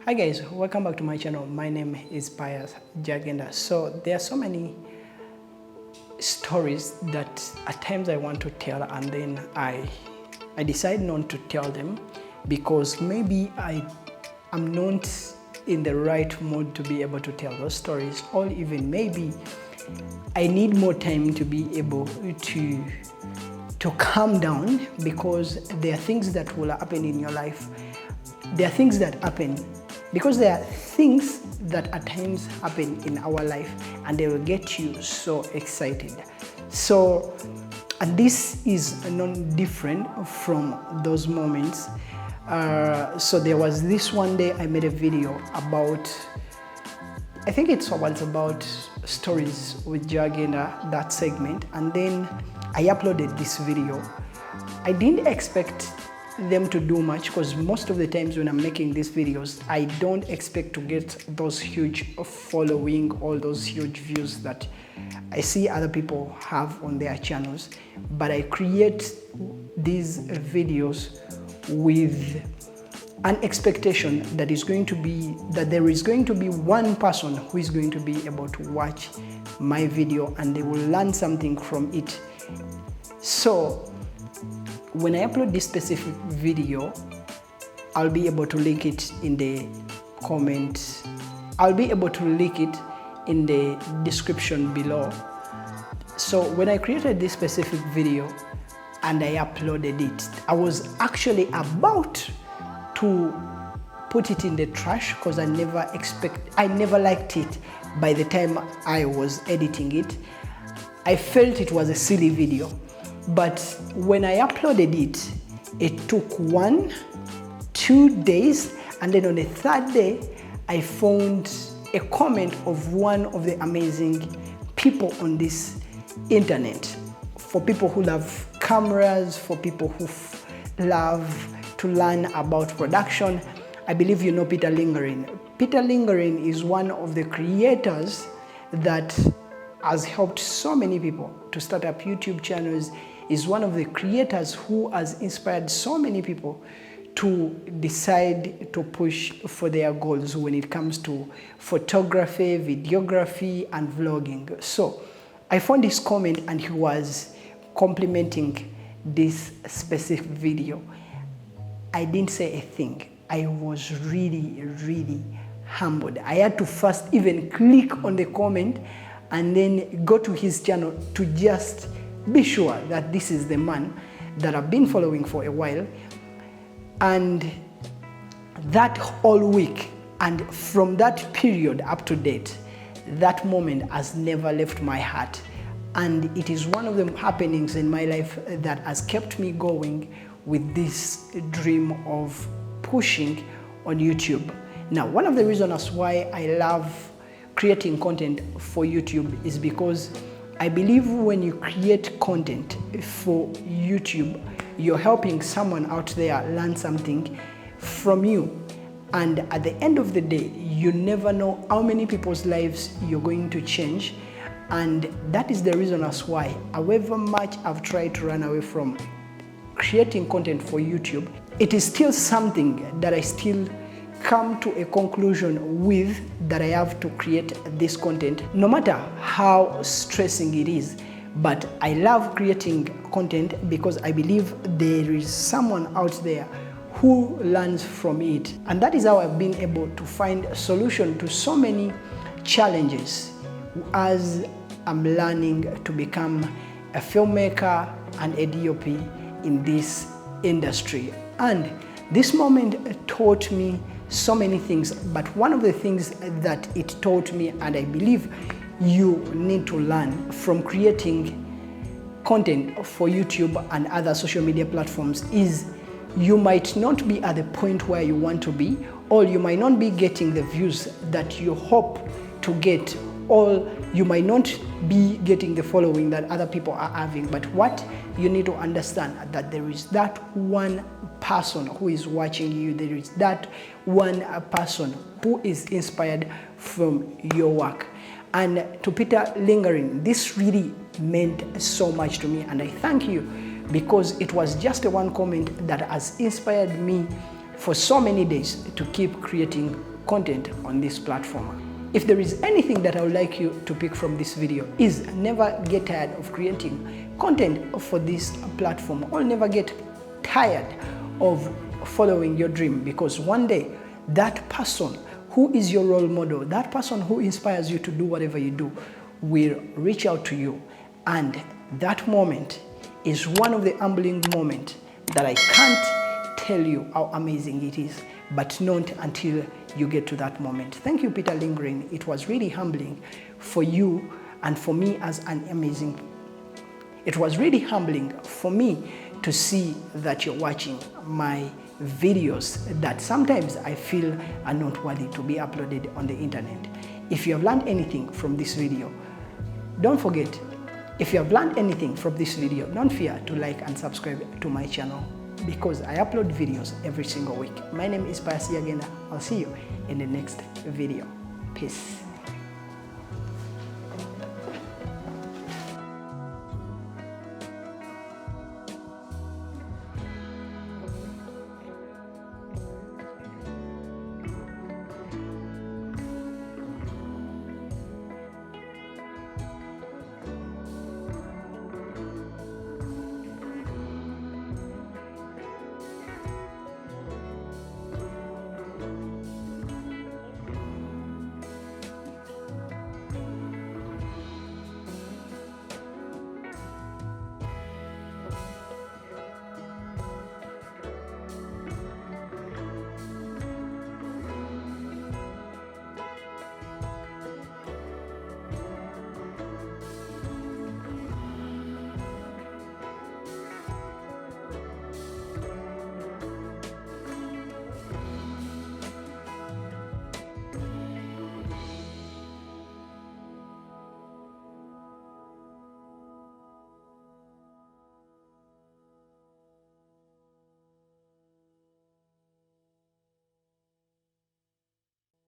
Hi guys, welcome back to my channel. My name is Pius Jagenda. So there are so many stories that at times I want to tell and then I decide not to tell them because maybe I am not in the right mood to be able to tell those stories, or even maybe I need more time to be able to calm down, because there are things that will happen in your life. There are things that happen because there are things that at times happen in our life and they will get you so excited. So, and this is not different from those moments. So there was this one day I made a video about, I think it was about stories with Jagenda, that segment, and then I uploaded this video. I didn't expect them to do much because most of the times when I'm making these videos, I don't expect to get those huge following, all those huge views that I see other people have on their channels. But I create these videos with an expectation that is going to be that there is going to be one person who is going to be able to watch my video and they will learn something from it. So when I upload this specific video, I'll be able to link it in the comment. I'll be able to link it in the description below. So when I created this specific video and I uploaded it, I was actually about to put it in the trash because I never liked it. By the time I was editing it, I felt it was a silly video. But when I uploaded it, it took 1-2 days, and then on the third day, I found a comment of one of the amazing people on this internet. For people who love cameras, for people who love to learn about production. I believe you know Peter Lindgren. Peter Lindgren is one of the creators that has helped so many people to start up YouTube channels, is one of the creators who has inspired so many people to decide to push for their goals when it comes to photography, videography, and vlogging. So I found this comment and he was complimenting this specific video. I didn't say a thing. I was really humbled. I had to first even click on the comment and then go to his channel to just be sure that this is the man that I've been following for a while. And that whole week, and from that period up to date, that moment has never left my heart. And it is one of the happenings in my life that has kept me going with this dream of pushing on YouTube. Now, one of the reasons why I love creating content for YouTube is because I believe when you create content for YouTube, you're helping someone out there learn something from you. And at the end of the day, you never know how many people's lives you're going to change. And that is the reason as why, however much I've tried to run away from creating content for YouTube, it is still something that I still come to a conclusion with, that I have to create this content, no matter how stressing it is. But I love creating content because I believe there is someone out there who learns from it. And that is how I've been able to find a solution to so many challenges as I'm learning to become a filmmaker and a DOP in this industry. And this moment taught me so many things, but one of the things that it taught me, and I believe you need to learn from creating content for YouTube and other social media platforms, is you might not be at the point where you want to be, or you might not be getting the views that you hope to get, or you might not be getting the following that other people are having. But what you need to understand that there is that one person who is watching you, there is that one person who is inspired from your work. And to Peter Lindgren, this really meant so much to me, and I thank you, because it was just one comment that has inspired me for so many days to keep creating content on this platform. If there is anything that I would like you to pick from this video is never get tired of creating content for this platform, or never get tired of following your dream, because one day that person who is your role model, that person who inspires you to do whatever you do, will reach out to you. And that moment is one of the humbling moments that I can't tell you how amazing it is, but not until you get to that moment. Thank you, Peter Lindgren. It was really humbling for you and for me as an amazing. It was really humbling for me to see that you're watching my videos that sometimes I feel are not worthy to be uploaded on the internet. If you have learned anything from this video, don't forget, if you have learned anything from this video, don't fear to like and subscribe to my channel, because I upload videos every single week. My name is Pius Yagenda. I'll see you in the next video. Peace.